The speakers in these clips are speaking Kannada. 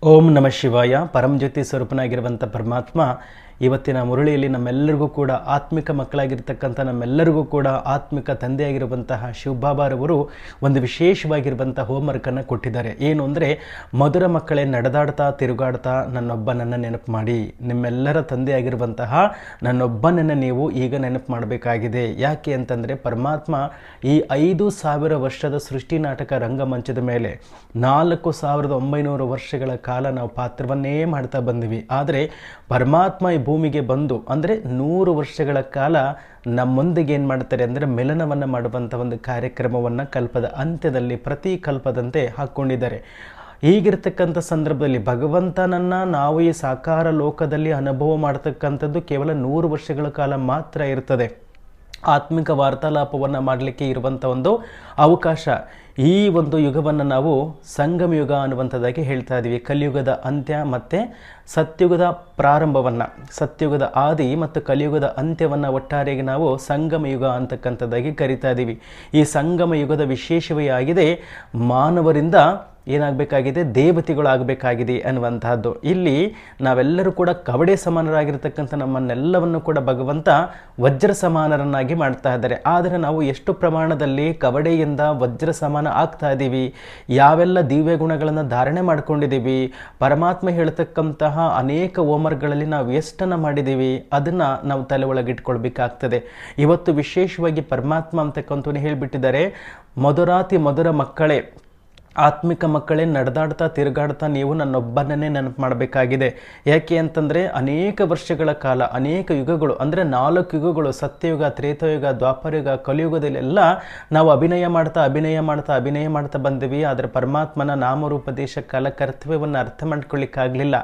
ಓಂ ನಮಃ ಶಿವಾಯ. ಪರಮಜ್ಯೋತಿ ಸ್ವರೂಪನಾಗಿರುವಂಥ ಪರಮಾತ್ಮ ಇವತ್ತಿನ ಮುರಳಿಯಲ್ಲಿ ನಮ್ಮೆಲ್ಲರಿಗೂ ಕೂಡ ಆತ್ಮಿಕ ಮಕ್ಕಳಾಗಿರ್ತಕ್ಕಂಥ ನಮ್ಮೆಲ್ಲರಿಗೂ ಕೂಡ ಆತ್ಮಿಕ ತಂದೆಯಾಗಿರುವಂತಹ ಶಿವಬಾಬಾರವರು ಒಂದು ವಿಶೇಷವಾಗಿರುವಂಥ ಹೋಮ್ವರ್ಕನ್ನು ಕೊಟ್ಟಿದ್ದಾರೆ. ಏನು ಅಂದರೆ, ಮಧುರ ಮಕ್ಕಳೇ, ನಡೆದಾಡ್ತಾ ತಿರುಗಾಡ್ತಾ ನನ್ನೊಬ್ಬನನ್ನು ನೆನಪು ಮಾಡಿ. ನಿಮ್ಮೆಲ್ಲರ ತಂದೆಯಾಗಿರುವಂತಹ ನನ್ನೊಬ್ಬನನ್ನು ನೀವು ಈಗ ನೆನಪು ಮಾಡಬೇಕಾಗಿದೆ. ಯಾಕೆ ಅಂತಂದರೆ, ಪರಮಾತ್ಮ ಈ 5,000 ವರ್ಷದ ಸೃಷ್ಟಿ ನಾಟಕ ರಂಗಮಂಚದ ಮೇಲೆ 4,900 ವರ್ಷಗಳ ಕಾಲ ನಾವು ಪಾತ್ರವನ್ನೇ ಮಾಡ್ತಾ ಬಂದಿವಿ. ಆದರೆ ಪರಮಾತ್ಮ ಈ ಭೂಮಿಗೆ ಬಂದು ಅಂದರೆ 100 ವರ್ಷಗಳ ಕಾಲ ನಮ್ಮೊಂದಿಗೆ ಏನು ಮಾಡ್ತಾರೆ ಅಂದರೆ ಮಿಲನವನ್ನು ಮಾಡುವಂಥ ಒಂದು ಕಾರ್ಯಕ್ರಮವನ್ನು ಕಲ್ಪದ ಅಂತ್ಯದಲ್ಲಿ ಪ್ರತಿ ಕಲ್ಪದಂತೆ ಹಾಕ್ಕೊಂಡಿದ್ದಾರೆ. ಹೀಗಿರ್ತಕ್ಕಂಥ ಸಂದರ್ಭದಲ್ಲಿ ಭಗವಂತನನ್ನು ನಾವು ಈ ಸಾಕಾರ ಲೋಕದಲ್ಲಿ ಅನುಭವ ಮಾಡ್ತಕ್ಕಂಥದ್ದು ಕೇವಲ 100 ವರ್ಷಗಳ ಕಾಲ ಮಾತ್ರ ಇರ್ತದೆ. ಆತ್ಮಿಕ ವಾರ್ತಾಲಾಪವನ್ನು ಮಾಡಲಿಕ್ಕೆ ಇರುವಂಥ ಒಂದು ಅವಕಾಶ. ಈ ಒಂದು ಯುಗವನ್ನು ನಾವು ಸಂಗಮ ಯುಗ ಅನ್ನುವಂಥದ್ದಾಗಿ ಹೇಳ್ತಾ ಇದ್ದೀವಿ. ಕಲಿಯುಗದ ಅಂತ್ಯ ಮತ್ತು ಸತ್ಯುಗದ ಪ್ರಾರಂಭವನ್ನು, ಸತ್ಯುಗದ ಆದಿ ಮತ್ತು ಕಲಿಯುಗದ ಅಂತ್ಯವನ್ನು ಒಟ್ಟಾರೆಯಾಗಿ ನಾವು ಸಂಗಮ ಯುಗ ಅಂತಕ್ಕಂಥದ್ದಾಗಿ ಕರಿತಾ ಇದ್ದೀವಿ. ಈ ಸಂಗಮ ಯುಗದ ವಿಶೇಷವೇ ಆಗಿದೆ ಮಾನವರಿಂದ ಏನಾಗಬೇಕಾಗಿದೆ, ದೇವತೆಗಳಾಗಬೇಕಾಗಿದೆ ಅನ್ನುವಂತಹದ್ದು. ಇಲ್ಲಿ ನಾವೆಲ್ಲರೂ ಕೂಡ ಕವಡೆ ಸಮಾನರಾಗಿರ್ತಕ್ಕಂಥ ನಮ್ಮನ್ನೆಲ್ಲವನ್ನು ಕೂಡ ಭಗವಂತ ವಜ್ರ ಸಮಾನರನ್ನಾಗಿ ಮಾಡ್ತಾ ಇದ್ದಾರೆ. ಆದರೆ ನಾವು ಎಷ್ಟು ಪ್ರಮಾಣದಲ್ಲಿ ಕವಡೆಯಿಂದ ವಜ್ರ ಸಮಾನ ಆಗ್ತಾ ಇದ್ದೀವಿ, ಯಾವೆಲ್ಲ ದಿವ್ಯ ಗುಣಗಳನ್ನು ಧಾರಣೆ ಮಾಡ್ಕೊಂಡಿದ್ದೀವಿ, ಪರಮಾತ್ಮ ಹೇಳ್ತಕ್ಕಂತಹ ಅನೇಕ ಹೋಮ್ವರ್ಕ್ಗಳಲ್ಲಿ ನಾವು ಎಷ್ಟನ್ನು ಮಾಡಿದ್ದೀವಿ, ಅದನ್ನು ನಾವು ತಲೆ ಒಳಗಿಟ್ಕೊಳ್ಬೇಕಾಗ್ತದೆ. ಇವತ್ತು ವಿಶೇಷವಾಗಿ ಪರಮಾತ್ಮ ಅಂತಕ್ಕಂಥವನು ಹೇಳಿಬಿಟ್ಟಿದ್ದಾರೆ, ಮಧುರಾತಿ ಮಧುರ ಮಕ್ಕಳೇ, ಆತ್ಮಿಕ ಮಕ್ಕಳೇ, ನಡೆದಾಡ್ತಾ ತಿರುಗಾಡ್ತಾ ನೀವು ನನ್ನೊಬ್ಬನನ್ನೇ ನೆನಪು ಮಾಡಬೇಕಾಗಿದೆ. ಯಾಕೆ ಅಂತಂದರೆ, ಅನೇಕ ವರ್ಷಗಳ ಕಾಲ, ಅನೇಕ ಯುಗಗಳು ಅಂದರೆ 4 ಯುಗಗಳು, ಸತ್ಯಯುಗ, ತ್ರೇತಾಯುಗ, ದ್ವಾಪರಯುಗ, ಕಲಿಯುಗದಲ್ಲೆಲ್ಲ ನಾವು ಅಭಿನಯ ಮಾಡ್ತಾ ಬಂದಿವಿ. ಆದರೆ ಪರಮಾತ್ಮನ ನಾಮರೂಪದೇಶ ಕಾಲ ಕರ್ತವ್ಯವನ್ನು ಅರ್ಥ ಮಾಡ್ಕೊಳ್ಳಿಕ್ಕಾಗಲಿಲ್ಲ.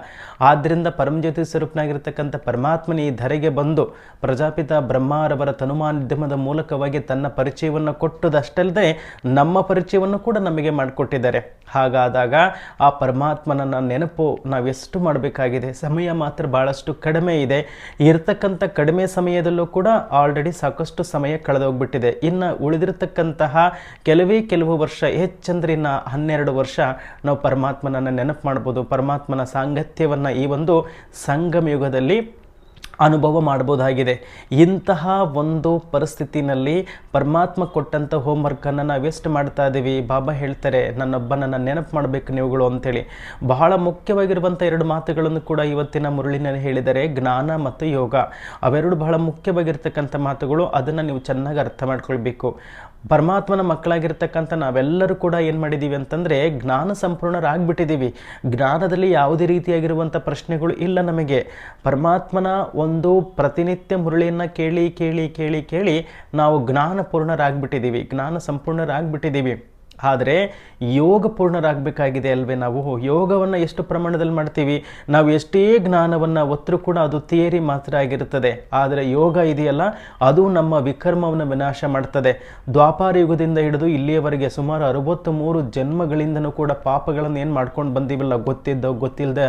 ಆದ್ದರಿಂದ ಪರಮಜ್ಯೋತಿ ಸ್ವರೂಪನಾಗಿರ್ತಕ್ಕಂಥ ಪರಮಾತ್ಮನ ಈ ಧರೆಗೆ ಬಂದು ಪ್ರಜಾಪಿತ ಬ್ರಹ್ಮಾರವರ ತನುಮಾಧ್ಯಮದ ಮೂಲಕವಾಗಿ ತನ್ನ ಪರಿಚಯವನ್ನು ಕೊಟ್ಟದಷ್ಟಲ್ಲದೆ ನಮ್ಮ ಪರಿಚಯವನ್ನು ಕೂಡ ನಮಗೆ ಮಾಡಿಕೊಟ್ಟಿದ್ದಾರೆ. ಹಾಗಾದಾಗ ಆ ಪರಮಾತ್ಮನ ನೆನಪು ನಾವೆಷ್ಟು ಮಾಡಬೇಕಾಗಿದೆ. ಸಮಯ ಮಾತ್ರ ಬಹಳಷ್ಟು ಕಡಿಮೆ ಇದೆ. ಇರತಕ್ಕಂಥ ಕಡಿಮೆ ಸಮಯದಲ್ಲೂ ಕೂಡ ಆಲ್ರೆಡಿ ಸಾಕಷ್ಟು ಸಮಯ ಕಳೆದೋಗ್ಬಿಟ್ಟಿದೆ. ಇನ್ನು ಉಳಿದಿರತಕ್ಕಂತಹ ಕೆಲವು ವರ್ಷ, ಹೆಚ್ಚಂದ್ರೆ ಇನ್ನು 12 ವರ್ಷ ನಾವು ಪರಮಾತ್ಮನನ್ನು ನೆನಪು ಮಾಡ್ಬೋದು. ಪರಮಾತ್ಮನ ಸಾಂಗತ್ಯವನ್ನು ಈ ಒಂದು ಸಂಗಮ ಯುಗದಲ್ಲಿ ಅನುಭವ ಮಾಡ್ಬೋದಾಗಿದೆ. ಇಂತಹ ಒಂದು ಪರಿಸ್ಥಿತಿನಲ್ಲಿ ಪರಮಾತ್ಮ ಕೊಟ್ಟಂಥ ಹೋಮ್ವರ್ಕನ್ನು ನಾವೆಷ್ಟು ಮಾಡ್ತಾ ಇದ್ದೀವಿ. ಬಾಬಾ ಹೇಳ್ತಾರೆ, ನನ್ನೊಬ್ಬನನ್ನು ನೆನಪು ಮಾಡಬೇಕು ನೀವುಗಳು ಅಂತೇಳಿ. ಬಹಳ ಮುಖ್ಯವಾಗಿರುವಂಥ 2 ಮಾತುಗಳನ್ನು ಕೂಡ ಇವತ್ತಿನ ಮುರಳಿನಲ್ಲಿ ಹೇಳಿದ್ದಾರೆ, ಜ್ಞಾನ ಮತ್ತು ಯೋಗ. ಅವೆರಡು ಬಹಳ ಮುಖ್ಯವಾಗಿರ್ತಕ್ಕಂಥ ಮಾತುಗಳು. ಅದನ್ನು ನೀವು ಚೆನ್ನಾಗಿ ಅರ್ಥ ಮಾಡ್ಕೊಳ್ಬೇಕು. ಪರಮಾತ್ಮನ ಮಕ್ಕಳಾಗಿರ್ತಕ್ಕಂಥ ನಾವೆಲ್ಲರೂ ಕೂಡ ಏನು ಮಾಡಿದ್ದೀವಿ ಅಂತಂದರೆ, ಜ್ಞಾನ ಸಂಪೂರ್ಣರಾಗ್ಬಿಟ್ಟಿದ್ದೀವಿ. ಜ್ಞಾನದಲ್ಲಿ ಯಾವುದೇ ರೀತಿಯಾಗಿರುವಂಥ ಪ್ರಶ್ನೆಗಳು ಇಲ್ಲ ನಮಗೆ. ಪರಮಾತ್ಮನ ಒಂದು ಪ್ರತಿನಿತ್ಯ ಮುರಳಿಯನ್ನು ಕೇಳಿ ನಾವು ಜ್ಞಾನ ಸಂಪೂರ್ಣರಾಗ್ಬಿಟ್ಟಿದ್ದೀವಿ. ಆದರೆ ಯೋಗ ಪೂರ್ಣರಾಗಬೇಕಾಗಿದೆ ಅಲ್ವೇ? ನಾವು ಯೋಗವನ್ನು ಎಷ್ಟು ಪ್ರಮಾಣದಲ್ಲಿ ಮಾಡ್ತೀವಿ? ನಾವು ಎಷ್ಟೇ ಜ್ಞಾನವನ್ನು ಒತ್ತರೂ ಕೂಡ ಅದು ಥಿಯರಿ ಮಾತ್ರ ಆಗಿರುತ್ತದೆ. ಆದರೆ ಯೋಗ ಇದೆಯಲ್ಲ, ಅದು ನಮ್ಮ ವಿಕರ್ಮವನ್ನು ವಿನಾಶ ಮಾಡ್ತದೆ. ದ್ವಾಪಾರ ಯುಗದಿಂದ ಹಿಡಿದು ಇಲ್ಲಿಯವರೆಗೆ ಸುಮಾರು 63 ಜನ್ಮಗಳಿಂದನೂ ಕೂಡ ಪಾಪಗಳನ್ನು ಏನು ಮಾಡ್ಕೊಂಡು ಬಂದೀವಲ್ಲ, ಗೊತ್ತಿಲ್ಲದೆ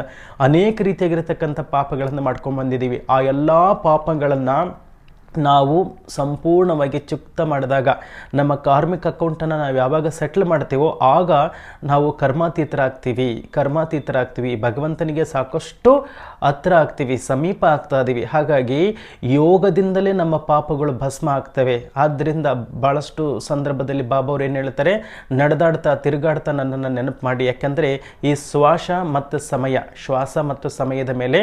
ಅನೇಕ ರೀತಿಯಾಗಿರ್ತಕ್ಕಂಥ ಪಾಪಗಳನ್ನು ಮಾಡ್ಕೊಂಡು ಬಂದಿದ್ದೀವಿ. ಆ ಎಲ್ಲ ಪಾಪಗಳನ್ನು ನಾವು ಸಂಪೂರ್ಣವಾಗಿ ಚುಕ್ತ ಮಾಡಿದಾಗ, ನಮ್ಮ ಕಾರ್ಮಿಕ ಅಕೌಂಟನ್ನು ನಾವು ಯಾವಾಗ ಸೆಟ್ಲ್ ಮಾಡ್ತೀವೋ ಆಗ ನಾವು ಕರ್ಮಾತೀತರಾಗ್ತೀವಿ. ಭಗವಂತನಿಗೆ ಸಾಕಷ್ಟು ಹತ್ರ ಆಗ್ತೀವಿ, ಸಮೀಪ ಆಗ್ತಾ ಇದ್ದೀವಿ. ಹಾಗಾಗಿ ಯೋಗದಿಂದಲೇ ನಮ್ಮ ಪಾಪಗಳು ಭಸ್ಮ ಆಗ್ತವೆ. ಆದ್ದರಿಂದ ಭಾಳಷ್ಟು ಸಂದರ್ಭದಲ್ಲಿ ಬಾಬಾ ಅವ್ರು ಏನು ಹೇಳ್ತಾರೆ, ನಡೆದಾಡ್ತಾ ತಿರುಗಾಡ್ತಾ ನನ್ನನ್ನು ನೆನಪು ಮಾಡಿ. ಯಾಕೆಂದರೆ ಈ ಶ್ವಾಸ ಮತ್ತು ಸಮಯದ ಮೇಲೆ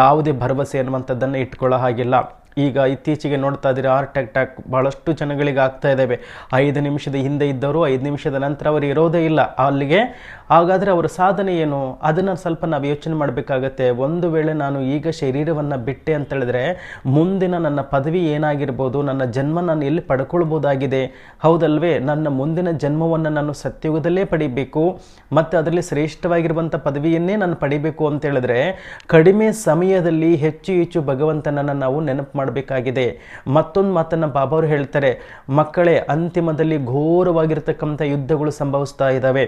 ಯಾವುದೇ ಭರವಸೆ ಅನ್ನುವಂಥದ್ದನ್ನು ಇಟ್ಕೊಳ್ಳೋ ಹಾಗಿಲ್ಲ. ಈಗ ಇತ್ತೀಚೆಗೆ ನೋಡ್ತಾ ಇದ್ದೀರಿ, ಹಾರ್ಟ್ ಅಟ್ಯಾಕ್ ಭಾಳಷ್ಟು ಜನಗಳಿಗೆ ಆಗ್ತಾ ಇದ್ದಾವೆ. 5 ನಿಮಿಷದ ಹಿಂದೆ ಇದ್ದವರು 5 ನಿಮಿಷದ ನಂತರ ಅವರು ಇರೋದೇ ಇಲ್ಲ ಅಲ್ಲಿಗೆ. ಹಾಗಾದರೆ ಅವರ ಸಾಧನೆ ಏನು? ಅದನ್ನು ಸ್ವಲ್ಪ ನಾವು ಯೋಚನೆ ಮಾಡಬೇಕಾಗತ್ತೆ. ಒಂದು ವೇಳೆ ನಾನು ಈಗ ಶರೀರವನ್ನು ಬಿಟ್ಟೆ ಅಂತ ಹೇಳಿದ್ರೆ ಮುಂದಿನ ನನ್ನ ಪದವಿ ಏನಾಗಿರ್ಬೋದು, ನನ್ನ ಜನ್ಮ ನಾನು ಎಲ್ಲಿ ಪಡ್ಕೊಳ್ಬೋದಾಗಿದೆ? ಹೌದಲ್ವೇ? ನನ್ನ ಮುಂದಿನ ಜನ್ಮವನ್ನು ನಾನು ಸತ್ಯುಗದಲ್ಲೇ ಪಡಿಬೇಕು ಮತ್ತು ಅದರಲ್ಲಿ ಶ್ರೇಷ್ಠವಾಗಿರುವಂಥ ಪದವಿಯನ್ನೇ ನಾನು ಪಡಿಬೇಕು ಅಂತ ಹೇಳಿದ್ರೆ ಕಡಿಮೆ ಸಮಯದಲ್ಲಿ ಹೆಚ್ಚು ಭಗವಂತನನ್ನು ನಾವು ನೆನಪು ಮಾಡಬೇಕಾಗಿದೆ. ಮತ್ತೊಂದು ಮಾತನ್ನು ಬಾಬಾ ಅವರು ಹೇಳ್ತಾರೆ, ಮಕ್ಕಳೇ, ಅಂತಿಮದಲ್ಲಿ ಘೋರವಾಗಿರ್ತಕ್ಕಂಥ ಯುದ್ಧಗಳು ಸಂಭವಿಸ್ತಾ ಇದ್ದಾವೆ.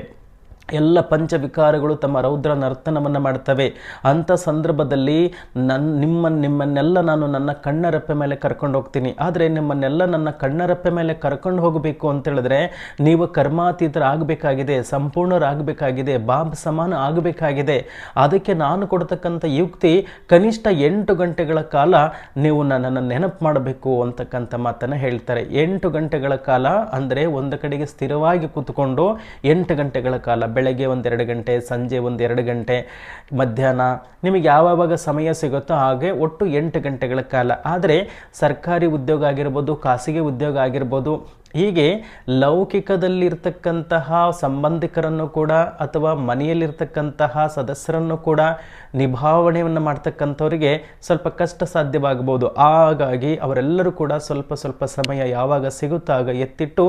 ಎಲ್ಲ ಪಂಚವಿಕಾರಗಳು ತಮ್ಮ ರೌದ್ರ ನರ್ತನವನ್ನು ಮಾಡ್ತವೆ. ಅಂಥ ಸಂದರ್ಭದಲ್ಲಿ ನಿಮ್ಮನ್ನೆಲ್ಲ ನಾನು ನನ್ನ ಕಣ್ಣರೆಪ್ಪೆ ಮೇಲೆ ಕರ್ಕೊಂಡು ಹೋಗ್ತೀನಿ. ಆದರೆ ನಿಮ್ಮನ್ನೆಲ್ಲ ನನ್ನ ಕಣ್ಣರೆಪ್ಪೆ ಮೇಲೆ ಕರ್ಕೊಂಡು ಹೋಗಬೇಕು ಅಂತೇಳಿದ್ರೆ ನೀವು ಕರ್ಮಾತೀತರಾಗಬೇಕಾಗಿದೆ, ಸಂಪೂರ್ಣರಾಗಬೇಕಾಗಿದೆ, ಬಾಬ್ ಸಮಾನ ಆಗಬೇಕಾಗಿದೆ. ಅದಕ್ಕೆ ನಾನು ಕೊಡ್ತಕ್ಕಂಥ ಯುಕ್ತಿ ಕನಿಷ್ಠ 8 ಗಂಟೆಗಳ ಕಾಲ ನೀವು ನನ್ನನ್ನು ನೆನಪು ಮಾಡಬೇಕು ಅಂತಕ್ಕಂಥ ಮಾತನ್ನು ಹೇಳ್ತಾರೆ. 8 ಗಂಟೆಗಳ ಕಾಲ ಅಂದರೆ ಒಂದು ಕಡೆಗೆ ಸ್ಥಿರವಾಗಿ ಕೂತ್ಕೊಂಡು 8 ಗಂಟೆಗಳ ಕಾಲ, ಬೆಳಗ್ಗೆ 1-2 ಗಂಟೆ, ಸಂಜೆ 1-2 ಗಂಟೆ, ಮಧ್ಯಾಹ್ನ, ನಿಮಗೆ ಯಾವಾಗ ಸಮಯ ಸಿಗುತ್ತೋ ಹಾಗೆ ಒಟ್ಟು 8 ಗಂಟೆಗಳ ಕಾಲ. ಆದರೆ ಸರ್ಕಾರಿ ಉದ್ಯೋಗ ಆಗಿರ್ಬೋದು, ಖಾಸಗಿ ಉದ್ಯೋಗ ಆಗಿರ್ಬೋದು, ಹೀಗೆ ಲೌಕಿಕದಲ್ಲಿರ್ತಕ್ಕಂತಹ ಸಂಬಂಧಿಕರನ್ನು ಕೂಡ ಅಥವಾ ಮನೆಯಲ್ಲಿರ್ತಕ್ಕಂತಹ ಸದಸ್ಯರನ್ನು ಕೂಡ ನಿಭಾವಣೆಯನ್ನು ಮಾಡ್ತಕ್ಕಂಥವರಿಗೆ ಸ್ವಲ್ಪ ಕಷ್ಟ ಸಾಧ್ಯವಾಗಬಹುದು. ಹಾಗಾಗಿ ಅವರೆಲ್ಲರೂ ಕೂಡ ಸ್ವಲ್ಪ ಸಮಯ ಯಾವಾಗ ಸಿಗುತ್ತಾಗ ಎತ್ತಿಟ್ಟು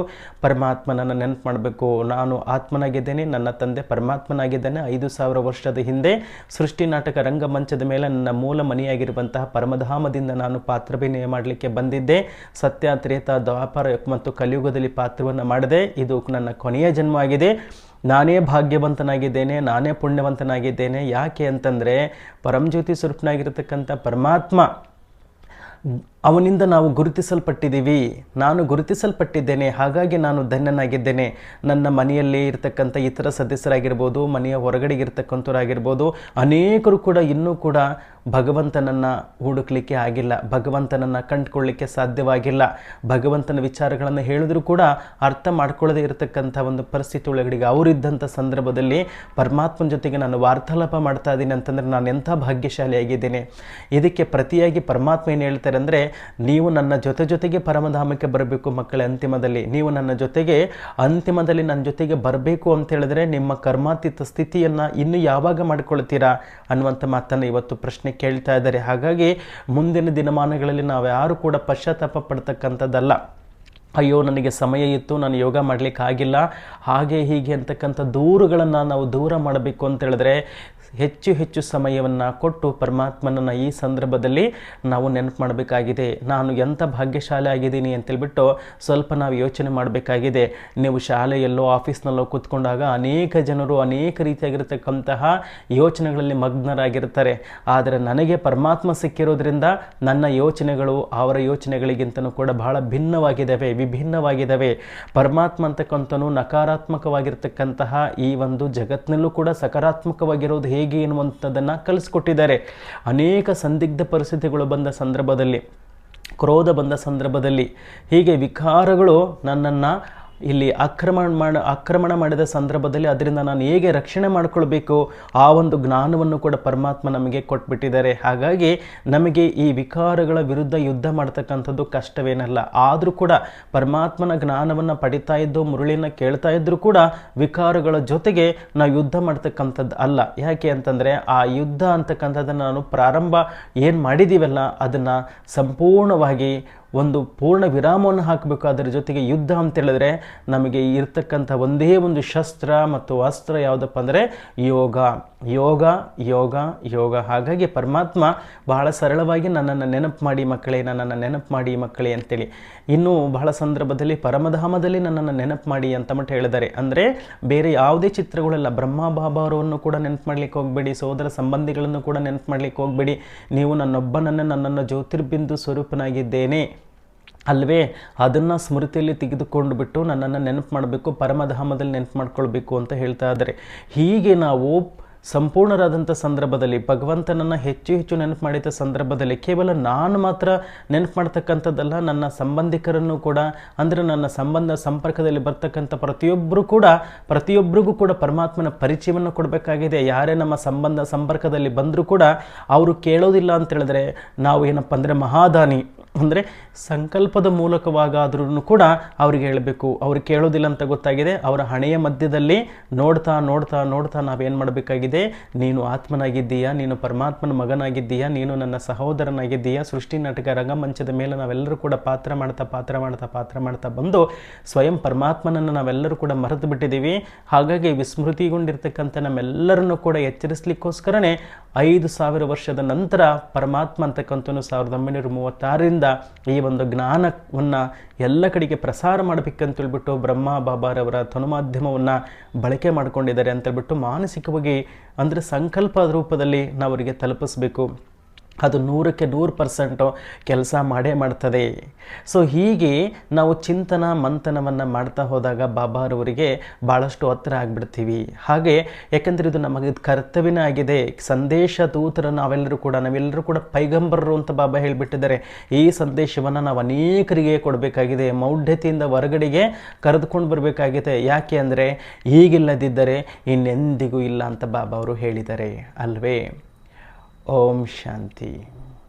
ಪರಮಾತ್ಮನನ್ನು ನೆನಪು ಮಾಡಬೇಕು. ನಾನು ಆತ್ಮನಾಗಿದ್ದೇನೆ, ನನ್ನ ತಂದೆ ಪರಮಾತ್ಮನಾಗಿದ್ದಾನೆ. 5000 ವರ್ಷದ ಹಿಂದೆ ಸೃಷ್ಟಿ ನಾಟಕ ರಂಗಮಂಚದ ಮೇಲೆ ನನ್ನ ಮೂಲ ಮನೆಯಾಗಿರುವಂತಹ ಪರಮಧಾಮದಿಂದ ನಾನು ಪಾತ್ರಾಭಿನಯ ಮಾಡಲಿಕ್ಕೆ ಬಂದಿದ್ದೆ. ಸತ್ಯ, ತ್ರೇತ, ದ್ವಾಪರ ಮತ್ತು ಕಲಿಯುಗದಲ್ಲಿ ಪಾತ್ರವನ್ನು ಮಾಡಿದೆ. ಇದು ನನ್ನ ಕೊನೆಯ ಜನ್ಮ ಆಗಿದೆ. ನಾನೇ ಭಾಗ್ಯವಂತನಾಗಿದ್ದೇನೆ, ನಾನೇ ಪುಣ್ಯವಂತನಾಗಿದ್ದೇನೆ. ಯಾಕೆ ಅಂತಂದರೆ ಪರಂಜ್ಯೋತಿ ಸ್ವರೂಪನಾಗಿರತಕ್ಕಂಥ ಪರಮಾತ್ಮ ಅವನಿಂದ ನಾವು ಗುರುತಿಸಲ್ಪಟ್ಟಿದ್ದೀವಿ. ನಾನು ಗುರುತಿಸಲ್ಪಟ್ಟಿದ್ದೇನೆ, ಹಾಗಾಗಿ ನಾನು ಧನ್ಯನಾಗಿದ್ದೇನೆ. ನನ್ನ ಮನೆಯಲ್ಲಿ ಇರ್ತಕ್ಕಂಥ ಇತರ ಸದಸ್ಯರಾಗಿರ್ಬೋದು, ಮನೆಯ ಹೊರಗಡೆ ಇರ್ತಕ್ಕಂಥವರಾಗಿರ್ಬೋದು, ಅನೇಕರು ಕೂಡ ಇನ್ನೂ ಕೂಡ ಭಗವಂತನನ್ನು ಹುಡುಕ್ಲಿಕ್ಕೆ ಆಗಿಲ್ಲ, ಭಗವಂತನನ್ನು ಕಂಡುಕೊಳ್ಳಲಿಕ್ಕೆ ಸಾಧ್ಯವಾಗಿಲ್ಲ. ಭಗವಂತನ ವಿಚಾರಗಳನ್ನು ಹೇಳಿದ್ರೂ ಕೂಡ ಅರ್ಥ ಮಾಡ್ಕೊಳ್ಳದೆ ಇರತಕ್ಕಂಥ ಒಂದು ಪರಿಸ್ಥಿತಿ ಒಳಗಡೆ ಅವರಿದ್ದಂಥ ಸಂದರ್ಭದಲ್ಲಿ ಪರಮಾತ್ಮನ ಜೊತೆಗೆ ನಾನು ವಾರ್ತಾಲಾಪ ಮಾಡ್ತಾ ಇದ್ದೀನಿ ಅಂತಂದರೆ ನಾನು ಎಂಥ ಭಾಗ್ಯಶಾಲಿಯಾಗಿದ್ದೇನೆ. ಇದಕ್ಕೆ ಪ್ರತಿಯಾಗಿ ಪರಮಾತ್ಮ ಏನು ಹೇಳ್ತಾರೆ ಅಂದರೆ, ನೀವು ನನ್ನ ಜೊತೆಗೆ ಪರಮಧಾಮಕ್ಕೆ ಬರಬೇಕು ಮಕ್ಕಳೇ. ಅಂತಿಮದಲ್ಲಿ ನೀವು ನನ್ನ ಜೊತೆಗೆ ಬರಬೇಕು ಅಂತ ಹೇಳಿದ್ರೆ ನಿಮ್ಮ ಕರ್ಮಾತೀತ ಸ್ಥಿತಿಯನ್ನು ಇನ್ನು ಯಾವಾಗ ಮಾಡ್ಕೊಳ್ತೀರಾ ಅನ್ನುವಂಥ ಮಾತನ್ನು ಇವತ್ತು ಪ್ರಶ್ನೆ ಕೇಳ್ತಾ ಇದ್ದಾರೆ. ಹಾಗಾಗಿ ಮುಂದಿನ ದಿನಮಾನಗಳಲ್ಲಿ ನಾವು ಯಾರು ಕೂಡ ಪಶ್ಚಾತ್ತಾಪ ಪಡ್ತಕ್ಕಂಥದ್ದಲ್ಲ. ಅಯ್ಯೋ ನನಗೆ ಸಮಯ ಇತ್ತು, ನಾನು ಯೋಗ ಮಾಡಲಿಕ್ಕೆ ಆಗಿಲ್ಲ, ಹಾಗೆ ಹೀಗೆ ಅಂತಕ್ಕಂಥ ದೂರುಗಳನ್ನು ನಾವು ದೂರ ಮಾಡಬೇಕು ಅಂತ ಹೇಳಿದ್ರೆ ಹೆಚ್ಚು ಸಮಯವನ್ನು ಕೊಟ್ಟು ಪರಮಾತ್ಮನನ್ನು ಈ ಸಂದರ್ಭದಲ್ಲಿ ನಾವು ನೆನಪು ಮಾಡಬೇಕಾಗಿದೆ. ನಾನು ಎಂಥ ಭಾಗ್ಯಶಾಲಿ ಆಗಿದ್ದೀನಿ ಅಂತೇಳ್ಬಿಟ್ಟು ಸ್ವಲ್ಪ ನಾವು ಯೋಚನೆ ಮಾಡಬೇಕಾಗಿದೆ. ನೀವು ಶಾಲೆಯಲ್ಲೋ ಆಫೀಸ್ನಲ್ಲೋ ಕೂತ್ಕೊಂಡಾಗ ಅನೇಕ ಜನರು ಅನೇಕ ರೀತಿಯಾಗಿರ್ತಕ್ಕಂತಹ ಯೋಚನೆಗಳಲ್ಲಿ ಮಗ್ನರಾಗಿರ್ತಾರೆ. ಆದರೆ ನನಗೆ ಪರಮಾತ್ಮ ಸಿಕ್ಕಿರೋದ್ರಿಂದ ನನ್ನ ಯೋಚನೆಗಳು ಅವರ ಯೋಚನೆಗಳಿಗಿಂತನೂ ಕೂಡ ಬಹಳ ಭಿನ್ನವಾಗಿದ್ದಾವೆ, ವಿಭಿನ್ನವಾಗಿದ್ದಾವೆ. ಪರಮಾತ್ಮ ಅಂತಕ್ಕಂಥನು ನಕಾರಾತ್ಮಕವಾಗಿರ್ತಕ್ಕಂತಹ ಈ ಒಂದು ಜಗತ್ತಿನಲ್ಲೂ ಕೂಡ ಸಕಾರಾತ್ಮಕವಾಗಿರೋದು ಹೇಗೆ ಎನ್ನುವಂಥದ್ದನ್ನು ಕಲಿಸ್ಕೊಟ್ಟಿದ್ದಾರೆ. ಅನೇಕ ಸಂದಿಗ್ಧ ಪರಿಸ್ಥಿತಿಗಳು ಬಂದ ಸಂದರ್ಭದಲ್ಲಿ, ಕ್ರೋಧ ಬಂದ ಸಂದರ್ಭದಲ್ಲಿ, ಹೀಗೆ ವಿಕಾರಗಳು ನನ್ನನ್ನು ಇಲ್ಲಿ ಆಕ್ರಮಣ ಮಾಡಿದ ಸಂದರ್ಭದಲ್ಲಿ ಅದರಿಂದ ನಾನು ಹೇಗೆ ರಕ್ಷಣೆ ಮಾಡಿಕೊಳ್ಬೇಕು ಆ ಒಂದು ಜ್ಞಾನವನ್ನು ಕೂಡ ಪರಮಾತ್ಮ ನಮಗೆ ಕೊಟ್ಬಿಟ್ಟಿದ್ದಾರೆ. ಹಾಗಾಗಿ ನಮಗೆ ಈ ವಿಕಾರಗಳ ವಿರುದ್ಧ ಯುದ್ಧ ಮಾಡ್ತಕ್ಕಂಥದ್ದು ಕಷ್ಟವೇನಲ್ಲ. ಆದರೂ ಕೂಡ ಪರಮಾತ್ಮನ ಜ್ಞಾನವನ್ನು ಪಡಿತಾ ಇದ್ದು ಮುರುಳಿನ ಕೇಳ್ತಾ ಇದ್ದರೂ ಕೂಡ ವಿಕಾರಗಳ ಜೊತೆಗೆ ನಾವು ಯುದ್ಧ ಮಾಡ್ತಕ್ಕಂಥದ್ದು ಅಲ್ಲ. ಯಾಕೆ ಅಂತಂದರೆ ಆ ಯುದ್ಧ ಅಂತಕ್ಕಂಥದ್ದನ್ನು ನಾನು ಪ್ರಾರಂಭ ಏನು ಮಾಡಿದ್ದೀವಲ್ಲ ಅದನ್ನು ಸಂಪೂರ್ಣವಾಗಿ ಒಂದು ಪೂರ್ಣ ವಿರಾಮವನ್ನು ಹಾಕಬೇಕು. ಅದರ ಜೊತೆಗೆ ಯುದ್ಧ ಅಂತೇಳಿದ್ರೆ ನಮಗೆ ಇರ್ತಕ್ಕಂಥ ಒಂದೇ ಒಂದು ಶಸ್ತ್ರ ಮತ್ತು ಅಸ್ತ್ರ ಯಾವುದಪ್ಪ ಅಂದರೆ ಯೋಗ ಯೋಗ ಯೋಗ ಯೋಗ. ಹಾಗಾಗಿ ಪರಮಾತ್ಮ ಬಹಳ ಸರಳವಾಗಿ ನನ್ನನ್ನು ನೆನಪು ಮಾಡಿ ಮಕ್ಕಳೇ, ನನ್ನನ್ನು ನೆನಪು ಮಾಡಿ ಮಕ್ಕಳೇ ಅಂತೇಳಿ. ಇನ್ನೂ ಬಹಳ ಸಂದರ್ಭದಲ್ಲಿ ಪರಮಧಾಮದಲ್ಲಿ ನನ್ನನ್ನು ನೆನಪು ಮಾಡಿ ಅಂತ ಮಟ್ಟ ಹೇಳಿದ್ದಾರೆ. ಅಂದರೆ ಬೇರೆ ಯಾವುದೇ ಚಿತ್ರಗಳೆಲ್ಲ, ಬ್ರಹ್ಮ ಬಾಬಾರವನ್ನು ಕೂಡ ನೆನಪು ಮಾಡಲಿಕ್ಕೆ ಹೋಗಬೇಡಿ, ಸೋದರ ಸಂಬಂಧಿಗಳನ್ನು ಕೂಡ ನೆನಪು ಮಾಡಲಿಕ್ಕೆ ಹೋಗಬೇಡಿ. ನೀವು ನನ್ನನ್ನು ಜ್ಯೋತಿರ್ಬಿಂದು ಸ್ವರೂಪನಾಗಿದ್ದೇನೆ ಅಲ್ವೇ, ಅದನ್ನು ಸ್ಮೃತಿಯಲ್ಲಿ ತೆಗೆದುಕೊಂಡು ಬಿಟ್ಟು ನನ್ನನ್ನು ನೆನಪು ಮಾಡಬೇಕು, ಪರಮಧಾಮದಲ್ಲಿ ನೆನಪು ಮಾಡ್ಕೊಳ್ಬೇಕು ಅಂತ ಹೇಳ್ತಾ ಇದ್ದಾರೆ. ಹೀಗೆ ನಾವು ಸಂಪೂರ್ಣರಾದಂಥ ಸಂದರ್ಭದಲ್ಲಿ ಭಗವಂತನನ್ನು ಹೆಚ್ಚು ನೆನಪು ಮಾಡಿದ ಸಂದರ್ಭದಲ್ಲಿ ಕೇವಲ ನಾನು ಮಾತ್ರ ನೆನಪು ಮಾಡ್ತಕ್ಕಂಥದ್ದಲ್ಲ, ನನ್ನ ಸಂಬಂಧಿಕರನ್ನು ಕೂಡ, ಅಂದರೆ ನನ್ನ ಸಂಪರ್ಕದಲ್ಲಿ ಬರ್ತಕ್ಕಂಥ ಪ್ರತಿಯೊಬ್ಬರಿಗೂ ಕೂಡ ಪರಮಾತ್ಮನ ಪರಿಚಯವನ್ನು ಕೊಡಬೇಕಾಗಿದೆ. ಯಾರೇ ನಮ್ಮ ಸಂಪರ್ಕದಲ್ಲಿ ಬಂದರೂ ಕೂಡ ಅವರು ಕೇಳೋದಿಲ್ಲ ಅಂತ ಹೇಳಿದ್ರೆ ನಾವು ಏನಪ್ಪ ಅಂದರೆ ಮಹಾದಾನಿ, ಅಂದರೆ ಸಂಕಲ್ಪದ ಮೂಲಕವಾಗಾದ್ರೂ ಕೂಡ ಅವರಿಗೆ ಹೇಳಬೇಕು. ಅವ್ರು ಕೇಳೋದಿಲ್ಲ ಅಂತ ಗೊತ್ತಾಗಿದೆ. ಅವರ ಹಣೆಯ ಮಧ್ಯದಲ್ಲಿ ನೋಡ್ತಾ ನಾವೇನು ಮಾಡಬೇಕಾಗಿದೆ, ನೀನು ಆತ್ಮನಾಗಿದ್ದೀಯಾ, ನೀನು ಪರಮಾತ್ಮನ ಮಗನಾಗಿದ್ದೀಯಾ, ನೀನು ನನ್ನ ಸಹೋದರನಾಗಿದ್ದೀಯಾ. ಸೃಷ್ಟಿ ನಾಟಕ ರಂಗಮಂಚದ ಮೇಲೆ ನಾವೆಲ್ಲರೂ ಕೂಡ ಪಾತ್ರ ಮಾಡ್ತಾ ಬಂದು ಸ್ವಯಂ ಪರಮಾತ್ಮನನ್ನು ನಾವೆಲ್ಲರೂ ಕೂಡ ಮರೆತು ಬಿಟ್ಟಿದ್ದೀವಿ. ಹಾಗಾಗಿ ವಿಸ್ಮೃತಿಗೊಂಡಿರ್ತಕ್ಕಂಥ ನಮ್ಮೆಲ್ಲರನ್ನು ಕೂಡ ಎಚ್ಚರಿಸಲಿಕ್ಕೋಸ್ಕರನೇ 5000 ವರ್ಷದ ನಂತರ ಪರಮಾತ್ಮ ಅಂತಕ್ಕಂಥನು 1936ರಿಂದ ಈ ಒಂದು ಜ್ಞಾನವನ್ನು ಎಲ್ಲ ಕಡೆಗೆ ಪ್ರಸಾರ ಮಾಡಬೇಕಂತೇಳ್ಬಿಟ್ಟು ಬ್ರಹ್ಮ ಬಾಬಾರವರ ತನುಮಾಧ್ಯಮವನ್ನು ಬಳಕೆ ಮಾಡಿಕೊಂಡಿದ್ದಾರೆ ಅಂತೇಳ್ಬಿಟ್ಟು ಮಾನಸಿಕವಾಗಿ ಅಂದರೆ ಸಂಕಲ್ಪ ರೂಪದಲ್ಲಿ ನಾವು ಅವರಿಗೆ ತಲುಪಿಸ್ಬೇಕು. ಅದು 100% ಕೆಲಸ ಮಾಡೇ ಮಾಡ್ತದೆ. ಸೊ ಹೀಗೆ ನಾವು ಚಿಂತನ ಮಂಥನವನ್ನು ಮಾಡ್ತಾ ಹೋದಾಗ ಬಾಬಾರವರಿಗೆ ಭಾಳಷ್ಟು ಹತ್ತಿರ ಆಗಿಬಿಡ್ತೀವಿ. ಹಾಗೆ ಯಾಕಂದರೆ ಇದು ನಮಗೆ ಕರ್ತವ್ಯನೇ ಆಗಿದೆ. ಸಂದೇಶ ದೂತರು ನಾವೆಲ್ಲರೂ ಕೂಡ ಪೈಗಂಬರರು ಅಂತ ಬಾಬಾ ಹೇಳಿಬಿಟ್ಟಿದ್ದಾರೆ. ಈ ಸಂದೇಶವನ್ನು ನಾವು ಅನೇಕರಿಗೆ ಕೊಡಬೇಕಾಗಿದೆ, ಮೌಢ್ಯತೆಯಿಂದ ಹೊರಗಡೆಗೆ ಕರೆದುಕೊಂಡು ಬರಬೇಕಾಗಿದೆ. ಯಾಕೆ ಅಂದರೆ ಈಗಿಲ್ಲದಿದ್ದರೆ ಇನ್ನೆಂದಿಗೂ ಇಲ್ಲ ಅಂತ ಬಾಬಾ ಅವರು ಹೇಳಿದ್ದಾರೆ ಅಲ್ವೇ. ಓಂ ಶಾಂತಿ.